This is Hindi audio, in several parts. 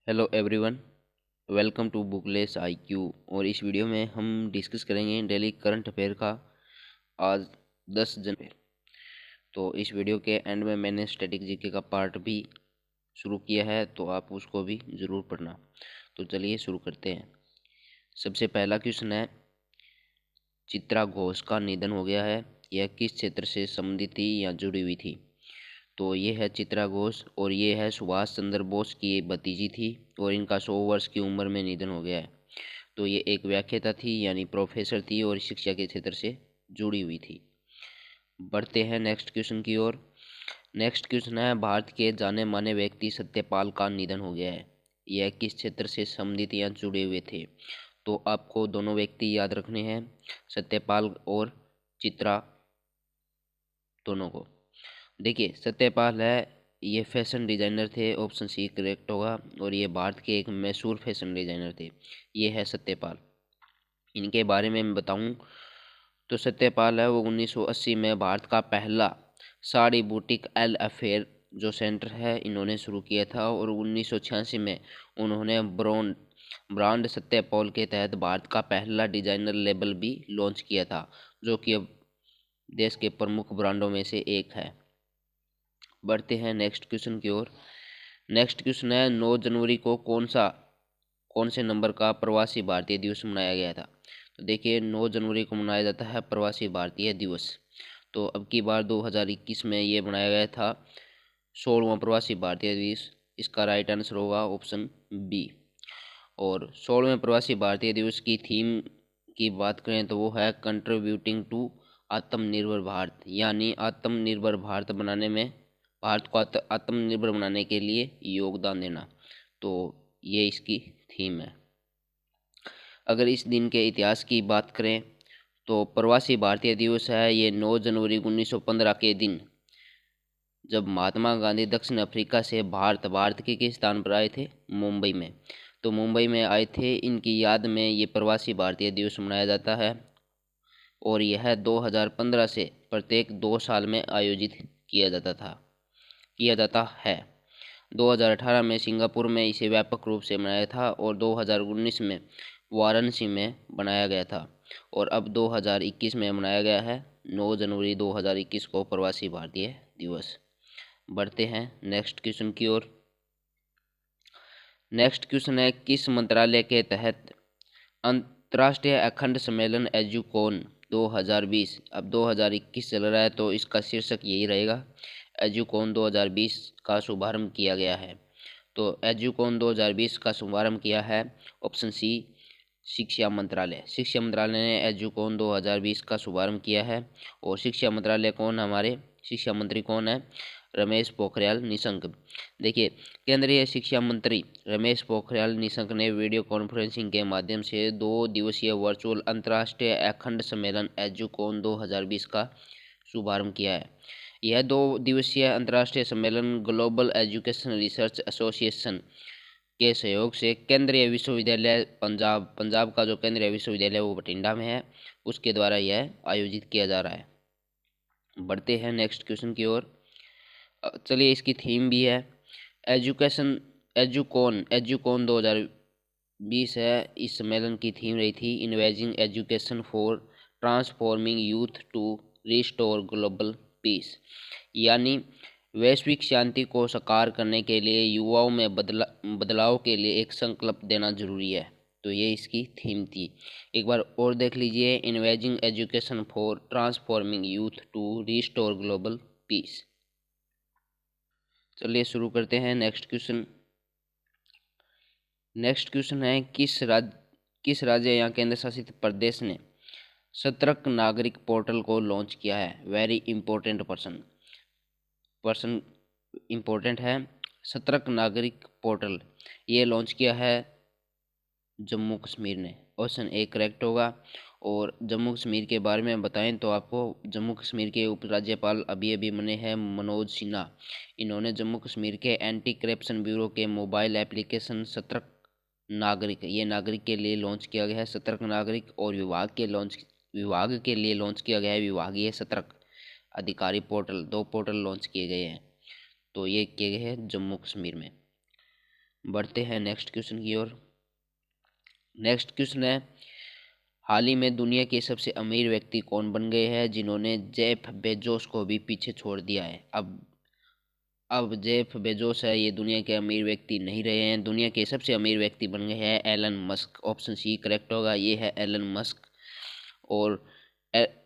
Hello everyone, welcome to Bookless IQ. और इस वीडियो में हम डिस्कस करेंगे डेली करंट अफेयर का। आज 10 जनवरी। तो इस वीडियो के एंड में मैंने स्टैटिक जीके का पार्ट भी शुरू किया है, तो आप उसको भी ज़रूर पढ़ना। तो चलिए शुरू करते हैं। सबसे पहला क्वेश्चन है, चित्रा घोष का निधन हो गया है। यह किस क्षेत्र से संबंधित थी या जुड़ी हुई थी? तो ये है चित्रा घोष और ये है सुभाष चंद्र बोस की भतीजी थी और इनका 100 वर्ष की उम्र में निधन हो गया है। तो ये एक व्याख्याता थी यानी प्रोफेसर थी और शिक्षा के क्षेत्र से जुड़ी हुई थी। बढ़ते हैं नेक्स्ट क्वेश्चन की ओर। नेक्स्ट क्वेश्चन है, भारत के जाने माने व्यक्ति सत्यपाल का निधन हो गया है। यह किस क्षेत्र से संबंधित या जुड़े हुए थे? तो आपको दोनों व्यक्ति याद रखने हैं, सत्यपाल और चित्रा, दोनों को। देखिए, सत्यपाल है, ये फैशन डिजाइनर थे, ऑप्शन सी करेक्ट होगा। और ये भारत के एक मशहूर फैशन डिजाइनर थे। ये है सत्यपाल। इनके बारे में मैं बताऊं तो सत्यपाल है वो 1980 में भारत का पहला साड़ी बुटीक एल अफेयर जो सेंटर है इन्होंने शुरू किया था। और 1986 में उन्होंने ब्रांड सत्यपाल के तहत भारत का पहला डिजाइनर लेबल भी लॉन्च किया था, जो कि अब देश के प्रमुख ब्रांडों में से एक है। बढ़ते हैं नेक्स्ट क्वेश्चन की ओर। नेक्स्ट क्वेश्चन है, 9 जनवरी को कौन से नंबर का प्रवासी भारतीय दिवस मनाया गया था? तो देखिए, 9 जनवरी को मनाया जाता है प्रवासी भारतीय दिवस। तो अब की बार 2021 में ये मनाया गया था 16वां प्रवासी भारतीय दिवस। इसका राइट आंसर होगा ऑप्शन बी। और 16वें प्रवासी भारतीय दिवस की थीम की बात करें तो वो है कंट्रीब्यूटिंग टू आत्मनिर्भर भारत, यानी आत्मनिर्भर भारत बनाने में, भारत को आत्मनिर्भर बनाने के लिए योगदान देना। तो ये इसकी थीम है। अगर इस दिन के इतिहास की बात करें तो प्रवासी भारतीय दिवस है ये 9 जनवरी 1915 के दिन, जब महात्मा गांधी दक्षिण अफ्रीका से भारत के किस स्थान पर आए थे? मुंबई में। तो मुंबई में आए थे, इनकी याद में ये प्रवासी भारतीय दिवस मनाया जाता है। और यह 2015 से प्रत्येक 2 साल में आयोजित किया जाता है। 2018 में सिंगापुर में इसे व्यापक रूप से मनाया था और 2019 में वाराणसी में बनाया गया था। और अब 2021 में मनाया गया है 9 जनवरी 2021 को प्रवासी भारतीय दिवस। बढ़ते हैं नेक्स्ट क्वेश्चन की ओर। नेक्स्ट क्वेश्चन है, किस मंत्रालय के तहत अंतर्राष्ट्रीय अखंड सम्मेलन एजुकॉन 2020, अब 2021 चल रहा है तो इसका शीर्षक यही रहेगा, एजुकॉन 2020 का शुभारंभ किया गया है। तो एजुकॉन 2020 का शुभारंभ किया है ऑप्शन सी शिक्षा मंत्रालय। शिक्षा मंत्रालय ने एजुकॉन 2020 का शुभारंभ किया है। और शिक्षा मंत्रालय कौन, हमारे शिक्षा मंत्री कौन है? रमेश पोखरियाल निशंक। देखिए, केंद्रीय शिक्षा मंत्री रमेश पोखरियाल निशंक ने वीडियो कॉन्फ्रेंसिंग के माध्यम से 2 दिवसीय वर्चुअल अंतर्राष्ट्रीय अखंड सम्मेलन एजुकॉन 2020 का शुभारंभ किया है। यह 2 दिवसीय अंतर्राष्ट्रीय सम्मेलन ग्लोबल एजुकेशन रिसर्च एसोसिएशन के सहयोग से केंद्रीय विश्वविद्यालय पंजाब का जो केंद्रीय विश्वविद्यालय वो बठिंडा में है, उसके द्वारा यह आयोजित किया जा रहा है। बढ़ते हैं नेक्स्ट क्वेश्चन की ओर। चलिए, इसकी थीम भी है एजुकेशन, एजुकॉन 2020 है। इस सम्मेलन की थीम रही थी envisaging education for transforming youth to restore global peace, यानी वैश्विक शांति को साकार करने के लिए युवाओं में बदलाव के लिए एक संकल्प देना जरूरी है। तो ये इसकी थीम थी। एक बार और देख लीजिए, envisaging education for transforming youth to restore global peace. चलिए शुरू करते हैं नेक्स्ट क्वेश्चन। नेक्स्ट क्वेश्चन है, किस राज्य या केंद्र शासित प्रदेश ने सतर्क नागरिक पोर्टल को लॉन्च किया है? वेरी इंपॉर्टेंट पर्सन इंपॉर्टेंट है। सतर्क नागरिक पोर्टल ये लॉन्च किया है जम्मू कश्मीर ने। ऑप्शन ए करेक्ट होगा। और जम्मू कश्मीर के बारे में बताएं तो आपको जम्मू कश्मीर के उपराज्यपाल अभी बने हैं मनोज सिन्हा। इन्होंने जम्मू कश्मीर के एंटी करप्शन ब्यूरो के मोबाइल एप्लीकेशन सतर्क नागरिक, ये नागरिक के लिए लॉन्च किया गया है सतर्क नागरिक। और विभाग के लिए लॉन्च किया गया है विभागीय सतर्क अधिकारी पोर्टल। 2 पोर्टल लॉन्च किए गए हैं, तो ये किए गए हैं जम्मू कश्मीर में। बढ़ते हैं नेक्स्ट क्वेश्चन की ओर। नेक्स्ट क्वेश्चन है, हाल ही में दुनिया के सबसे अमीर व्यक्ति कौन बन गए हैं जिन्होंने जेफ बेजोस को भी पीछे छोड़ दिया है। अब जेफ बेजोस है ये दुनिया के अमीर व्यक्ति नहीं रहे हैं, दुनिया के सबसे अमीर व्यक्ति बन गए हैं Elon Musk. Option C correct होगा, ये है एलन मस्क। और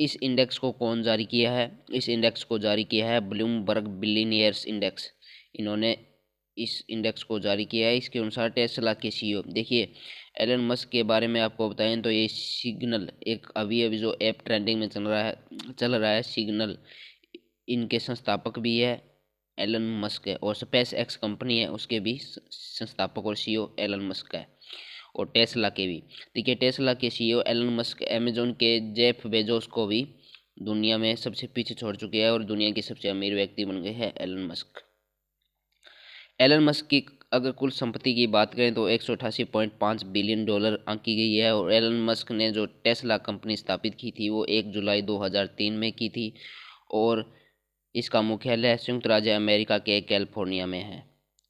इस इंडेक्स को कौन जारी किया है? इस इंडेक्स को जारी किया है ब्लूमबर्ग बिलियनियर्स इंडेक्स। इन्होंने इस इंडेक्स को जारी किया है। इसके अनुसार टेस्ला के सीईओ, देखिए एलन मस्क के बारे में आपको बताएं तो ये सिग्नल एक अभी अभी जो ऐप ट्रेंडिंग में चल रहा है सिग्नल, इनके संस्थापक भी है एलन मस्क है। और स्पेस एक्स कंपनी है उसके भी संस्थापक और सीईओ एलन मस्क है। और टेस्ला के भी, देखिए टेस्ला के सीईओ एलन मस्क अमेजोन के जेफ बेजोस को भी दुनिया में सबसे पीछे छोड़ चुके हैं और दुनिया के सबसे अमीर व्यक्ति बन गए हैं एलन मस्क। एलन मस्क की अगर कुल संपत्ति की बात करें तो 188.5 बिलियन डॉलर आंकी गई है। और एलन मस्क ने जो टेस्ला कंपनी स्थापित की थी वो 1 जुलाई 2003 में की थी और इसका मुख्यालय संयुक्त राज्य अमेरिका के कैलिफोर्निया में है।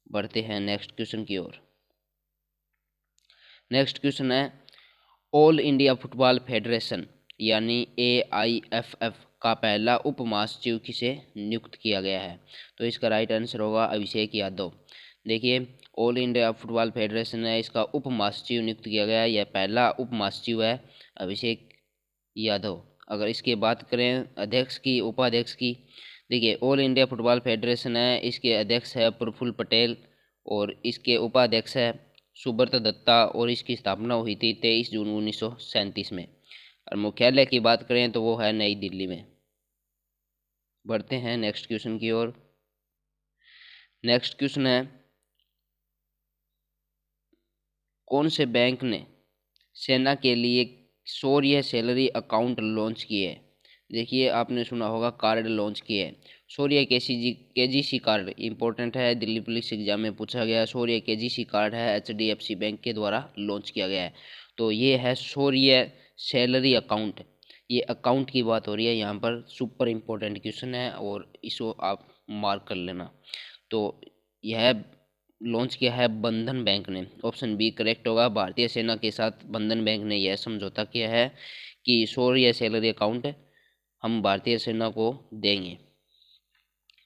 बढ़ते हैं नेक्स्ट क्वेश्चन की ओर। नेक्स्ट क्वेश्चन है, ऑल इंडिया फुटबॉल फेडरेशन यानी AIFF का पहला उप महासचिव किसे नियुक्त किया गया है? तो इसका राइट आंसर होगा अभिषेक यादव। देखिए ऑल इंडिया फुटबॉल फेडरेशन है, इसका उप महासचिव नियुक्त किया गया है, यह पहला उप महासचिव है अभिषेक यादव। अगर इसकी बात करें अध्यक्ष की उपाध्यक्ष की, देखिए ऑल इंडिया फुटबॉल फेडरेशन है, इसके अध्यक्ष है प्रफुल्ल पटेल और इसके उपाध्यक्ष है सुब्रत दत्ता और इसकी स्थापना हुई थी 23 जून 1937 में। और मुख्यालय की बात करें तो वो है नई दिल्ली में। बढ़ते हैं नेक्स्ट क्वेश्चन की ओर। नेक्स्ट क्वेश्चन है, कौन से बैंक ने सेना के लिए शौर्य सैलरी अकाउंट लॉन्च किए हैं? देखिए आपने सुना होगा कार्ड लॉन्च किए हैं। शौर्य KGC कार्ड इंपॉर्टेंट है, दिल्ली पुलिस एग्जाम में पूछा गया। शौर्य KGC कार्ड है HDFC बैंक के द्वारा लॉन्च किया गया है। तो ये है शौर्य सैलरी अकाउंट, ये अकाउंट की बात हो रही है यहाँ पर। सुपर इम्पोर्टेंट क्वेश्चन है और इसको आप मार्क कर लेना। तो यह लॉन्च किया है बंधन बैंक ने। ऑप्शन बी करेक्ट होगा, भारतीय सेना के साथ बंधन बैंक ने यह समझौता किया है कि शौर्य सैलरी अकाउंट हम भारतीय सेना को देंगे।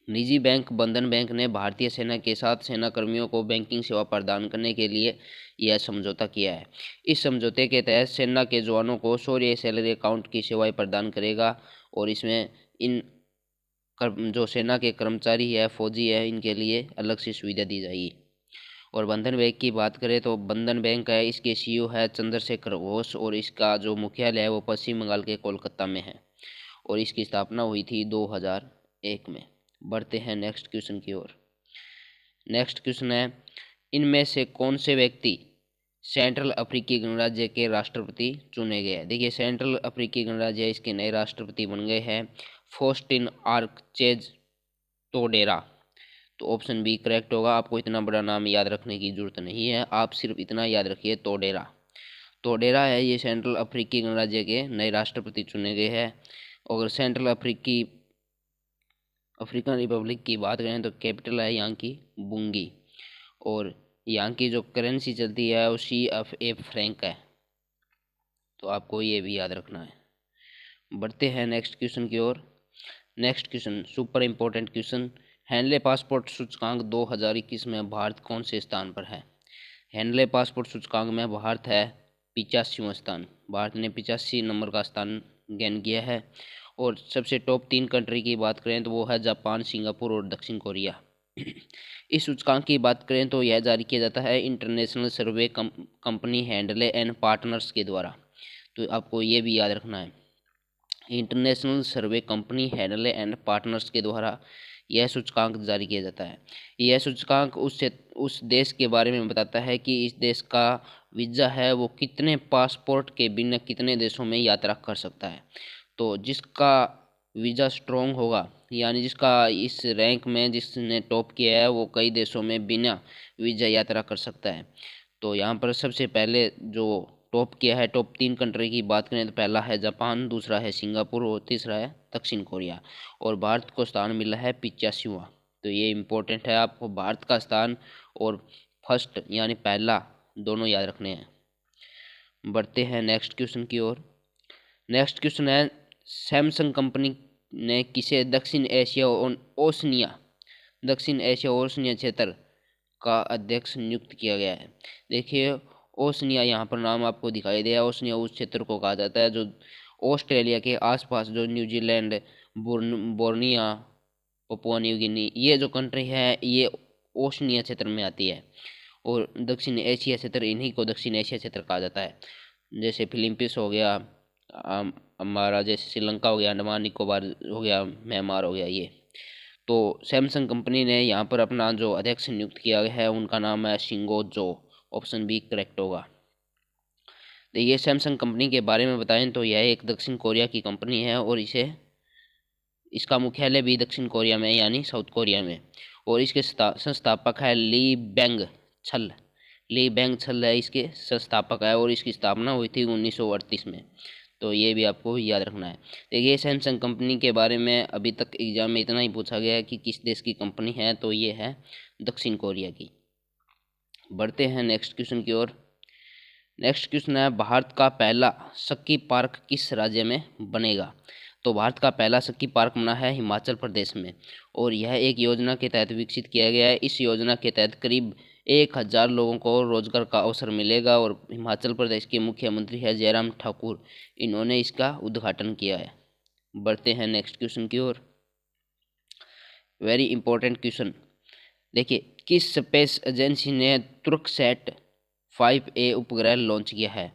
निजी बैंक बंधन बैंक ने भारतीय सेना के साथ सेना कर्मियों को बैंकिंग सेवा प्रदान करने के लिए यह समझौता किया है। इस समझौते के तहत सेना के जवानों को शौर्य सैलरी अकाउंट की सेवाएं प्रदान करेगा और इसमें इन जो सेना के कर्मचारी है फौजी है इनके लिए अलग से सुविधा दी जाएगी। और बंधन बैंक की बात करें तो बंधन बैंक है, इसके सीईओ है चंद्रशेखर घोष और इसका जो मुख्यालय है वो पश्चिम बंगाल के कोलकाता में है और इसकी स्थापना हुई थी 2001 में। बढ़ते हैं नेक्स्ट क्वेश्चन की ओर। नेक्स्ट क्वेश्चन है, इनमें से कौन से व्यक्ति सेंट्रल अफ्रीकी गणराज्य के राष्ट्रपति चुने गए? देखिए सेंट्रल अफ्रीकी गणराज्य इसके नए राष्ट्रपति बन गए हैं फोस्टिन आर्कचेज टोडेरा। तो ऑप्शन बी करेक्ट होगा। आपको इतना बड़ा नाम याद रखने की जरूरत नहीं है, आप सिर्फ इतना याद रखिए टोडेरा। टोडेरा है ये सेंट्रल अफ्रीकी गणराज्य के नए राष्ट्रपति चुने गए हैं। अगर सेंट्रल अफ्रीकन रिपब्लिक की बात करें तो कैपिटल है यहाँ की बुंगी और यहाँ की जो करेंसी चलती है वो CFA फ्रैंक है। तो आपको ये भी याद रखना है। बढ़ते हैं नेक्स्ट क्वेश्चन की ओर। Next question super important question, Henley passport सूचकांक 2021 में भारत कौन से स्थान पर है? हेनले पासपोर्ट सूचकांक में भारत है 85वां स्थान। भारत ने 85 नंबर का स्थान गेन किया है। और सबसे टॉप 3 कंट्री की बात करें तो वो है जापान, सिंगापुर और दक्षिण कोरिया। इस सूचकांक की बात करें तो यह जारी किया जाता है international survey company handle and partners के द्वारा। तो आपको ये भी याद रखना है, international survey company handle and partners के द्वारा यह सूचकांक जारी किया जाता है। यह सूचकांक उस देश के बारे में बताता है कि इस देश का वीज़ा है वो कितने पासपोर्ट के बिना कितने देशों में यात्रा कर सकता है। तो जिसका वीज़ा स्ट्रॉन्ग होगा यानी जिसका इस रैंक में जिसने टॉप किया है वो कई देशों में बिना वीज़ा यात्रा कर सकता है। तो यहाँ पर सबसे पहले जो टॉप किया है, टॉप 3 कंट्री की बात करें तो पहला है जापान, दूसरा है सिंगापुर और तीसरा है दक्षिण कोरिया। और भारत को स्थान मिला है 85वां। तो ये इम्पोर्टेंट है आपको, भारत का स्थान और फर्स्ट यानी पहला, दोनों याद रखने हैं। बढ़ते हैं नेक्स्ट क्वेश्चन की ओर। नेक्स्ट क्वेश्चन है, सैमसंग कंपनी ने किसे दक्षिण एशिया और ओशनिया क्षेत्र का अध्यक्ष नियुक्त किया गया है। देखिए ओशनिया यहाँ पर नाम आपको दिखाई दिया। ओशनिया उस क्षेत्र को कहा जाता है जो ऑस्ट्रेलिया के आसपास, जो New Zealand, Borneo, Papua New Guinea, ये जो कंट्री है ये ओशनिया क्षेत्र में आती है। और दक्षिण एशिया क्षेत्र, इन्हीं को दक्षिण एशिया क्षेत्र कहा जाता है। जैसे फिलीपींस हो गया हमारा, जैसे श्रीलंका हो गया, अंडमान निकोबार हो गया, म्यांमार हो गया ये। तो सैमसंग कंपनी ने यहाँ पर अपना जो अध्यक्ष नियुक्त किया गया है उनका नाम है शिंगो जो। ऑप्शन बी करेक्ट होगा। तो ये सैमसंग कंपनी के बारे में बताएं तो यह एक दक्षिण कोरिया की कंपनी है और इसका मुख्यालय भी दक्षिण कोरिया में यानी साउथ कोरिया में। और इसके संस्थापक है ली बैंग छल है इसके संस्थापक है। और इसकी स्थापना हुई थी 1938 में। तो ये भी आपको याद रखना है। देखिए सैमसंग कंपनी के बारे में अभी तक एग्जाम में इतना ही पूछा गया है कि किस देश की कंपनी है, तो ये है दक्षिण कोरिया की। बढ़ते हैं नेक्स्ट क्वेश्चन की ओर। नेक्स्ट क्वेश्चन है, भारत का पहला स्की पार्क किस राज्य में बनेगा। तो भारत का पहला स्की पार्क बना है हिमाचल प्रदेश में और यह एक योजना के तहत विकसित किया गया है। इस योजना के तहत करीब 1000 लोगों को रोजगार का अवसर मिलेगा और हिमाचल प्रदेश के मुख्यमंत्री है जयराम ठाकुर, इन्होंने इसका उद्घाटन किया है। बढ़ते हैं नेक्स्ट क्वेश्चन की ओर। Very important question. देखिए किस स्पेस एजेंसी ने तुर्कसैट 5A उपग्रह लॉन्च किया है।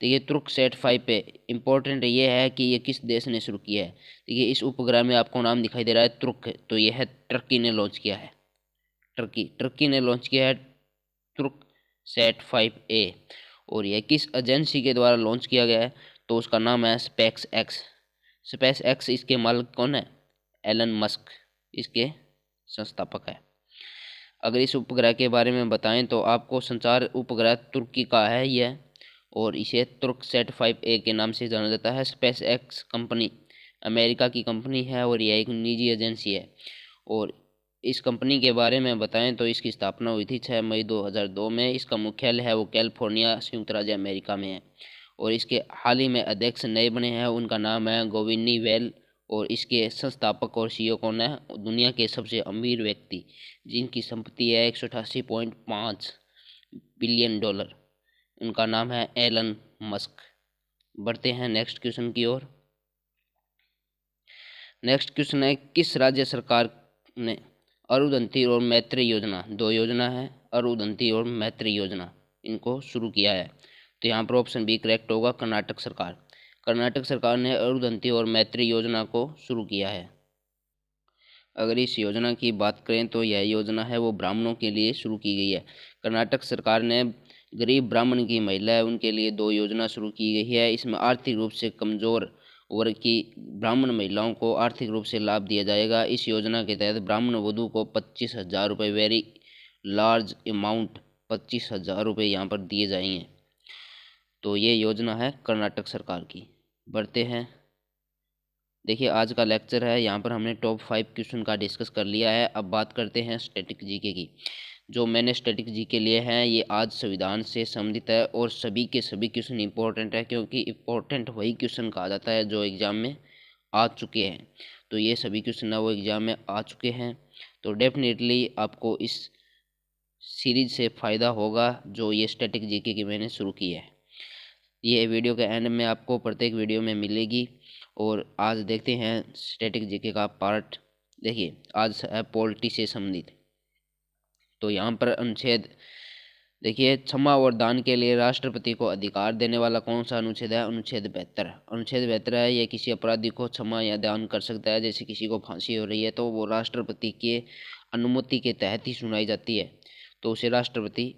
देखिए तुर्कसैट 5A इंपॉर्टेंट ये है कि ये किस देश ने शुरू किया है। देखिए इस उपग्रह में आपको नाम दिखाई दे रहा है तुर्क, तो यह है टर्की ने लॉन्च किया है। टर्की ने लॉन्च किया है तुर्कसैट 5A। और यह किस एजेंसी के द्वारा लॉन्च किया गया है, तो उसका नाम है स्पेस एक्स। इसके मालिक कौन है, एलन मस्क इसके संस्थापक है। अगर इस उपग्रह के बारे में बताएं तो आपको संचार उपग्रह तुर्की का है यह, और इसे तुर्कसैट 5A के नाम से जाना जाता है। स्पेस एक्स कंपनी अमेरिका की कंपनी है और यह एक निजी एजेंसी है। और इस कंपनी के बारे में बताएं तो इसकी स्थापना हुई थी 6 मई 2002 में। इसका मुख्यालय है वो कैलिफोर्निया संयुक्त राज्य अमेरिका में है। और इसके हाल ही में अध्यक्ष नए बने हैं, उनका नाम है गोविनी वेल। और इसके संस्थापक और सीईओ कौन है, दुनिया के सबसे अमीर व्यक्ति जिनकी संपत्ति है 188.5 बिलियन डॉलर, उनका नाम है एलन मस्क। बढ़ते हैं नेक्स्ट क्वेश्चन की ओर। नेक्स्ट क्वेश्चन है, किस राज्य सरकार ने अरुंधति और मैत्री योजना, दो योजना है अरुंधति और मैत्री योजना, इनको शुरू किया है। तो यहाँ पर ऑप्शन बी करेक्ट होगा, कर्नाटक सरकार। कर्नाटक सरकार ने अरुंधति और मैत्री योजना को शुरू किया है। अगर इस योजना की बात करें तो यह योजना है वो ब्राह्मणों के लिए शुरू की गई है। कर्नाटक सरकार ने गरीब ब्राह्मण की महिला है उनके लिए दो योजना शुरू की गई है। इसमें आर्थिक रूप से कमजोर वर्ग की ब्राह्मण महिलाओं को आर्थिक रूप से लाभ दिया जाएगा। इस योजना के तहत ब्राह्मण वधु को 25,000 रुपये, वेरी लार्ज अमाउंट 25,000 रुपये यहाँ पर दिए जाएंगे। तो ये योजना है कर्नाटक सरकार की। बढ़ते हैं, देखिए आज का लेक्चर है यहाँ पर हमने टॉप 5 क्वेश्चन का डिस्कस कर लिया है। अब बात करते हैं स्टैटिक जीके की। जो मैंने स्टैटिक जीके लिए हैं ये आज संविधान से संबंधित है और सभी के सभी क्वेश्चन इंपॉर्टेंट है, क्योंकि इंपॉर्टेंट वही क्वेश्चन कहा जाता है जो एग्ज़ाम में आ चुके हैं। तो ये सभी क्वेश्चन है वो एग्ज़ाम में आ चुके हैं। तो डेफिनेटली आपको इस सीरीज से फ़ायदा होगा जो ये स्टैटिक जीके की मैंने शुरू की है। ये वीडियो के एंड में आपको प्रत्येक वीडियो में मिलेगी। और आज देखते हैं स्टैटिक जीके का पार्ट। देखिए आज है पॉलिटी से संबंधित। तो यहाँ पर अनुच्छेद देखिए, क्षमा और दान के लिए राष्ट्रपति को अधिकार देने वाला कौन सा अनुच्छेद है, अनुच्छेद 72। अनुच्छेद 72 है ये किसी अपराधी को क्षमा या दान कर सकता है। जैसे किसी को फांसी हो रही है तो वो राष्ट्रपति के अनुमति के तहत ही सुनाई जाती है, तो उसे राष्ट्रपति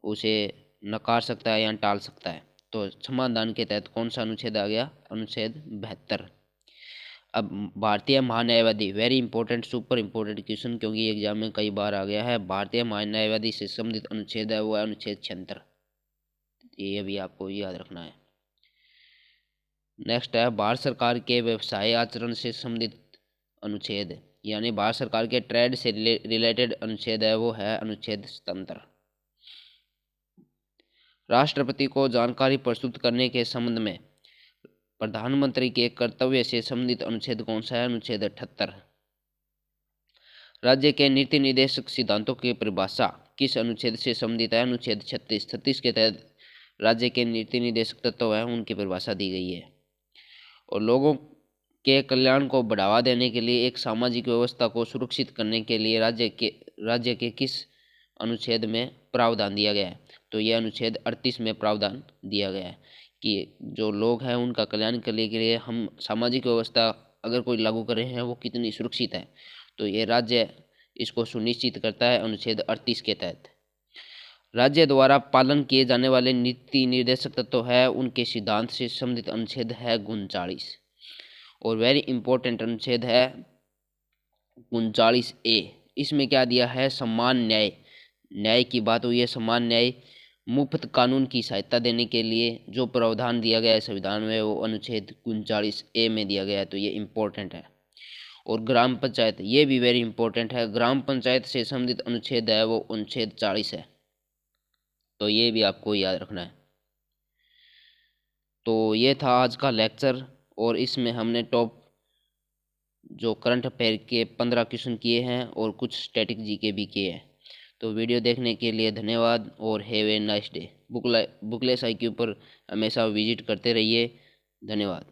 उसे नकार सकता है या टाल सकता है। तो क्षमा दान के तहत कौन सा अनुच्छेद आ गया, अनुच्छेद 72। अब भारतीय महान्यायवादी, very important super important question, क्योंकि एग्जाम में कई बार आ गया है। भारतीय महान्यायवादी से संबंधित अनुच्छेद है वो है अनुच्छेद 76। ये भी आपको याद रखना है। नेक्स्ट है भारत सरकार के व्यवसाय आचरण से संबंधित अनुच्छेद, यानी भारत सरकार के ट्रेड से रिलेटेड अनुच्छेद है वो है अनुच्छेद 77। राष्ट्रपति को जानकारी प्रस्तुत करने के संबंध में प्रधानमंत्री के कर्तव्य से संबंधित अनुच्छेद कौन सा है? अनुच्छेद 78। राज्य के नीति निर्देशक सिद्धांतों की परिभाषा किस अनुच्छेद से संबंधित है? अनुच्छेद 36। 36 के तहत राज्य के नीति निर्देशक तत्व है उनकी परिभाषा दी गई है। और लोगों के कल्याण को बढ़ावा देने के लिए एक सामाजिक व्यवस्था को सुरक्षित करने के लिए राज्य के किस अनुच्छेद में प्रावधान दिया गया है? तो यह अनुच्छेद 38 में प्रावधान दिया गया है कि जो लोग हैं उनका कल्याण करने के लिए हम सामाजिक व्यवस्था अगर कोई लागू कर रहे हैं वो कितनी सुरक्षित है, तो ये राज्य इसको सुनिश्चित करता है अनुच्छेद 38 के तहत। राज्य द्वारा पालन किए जाने वाले नीति निर्देशक तत्व है उनके सिद्धांत से संबंधित अनुच्छेद है 39। और वेरी इंपॉर्टेंट अनुच्छेद है 39A। इसमें क्या दिया है? समान न्याय। न्याय की बात हुई है, समान न्याय। मुफ्त कानून की सहायता देने के लिए जो प्रावधान दिया गया है संविधान में वो अनुच्छेद 39A में दिया गया है, तो ये इम्पोर्टेंट है। और ग्राम पंचायत, ये भी वेरी इंपॉर्टेंट है। ग्राम पंचायत से संबंधित अनुच्छेद है वो अनुच्छेद 40 है, तो ये भी आपको याद रखना है। तो ये था आज का लेक्चर और इसमें हमने टॉप जो करंट अफेयर के 15 क्वेश्चन किए हैं और कुछ स्टैटिक जीके भी किए हैं। तो वीडियो देखने के लिए धन्यवाद और have a nice day. Booklets IQ पर हमेशा विजिट करते रहिए। धन्यवाद।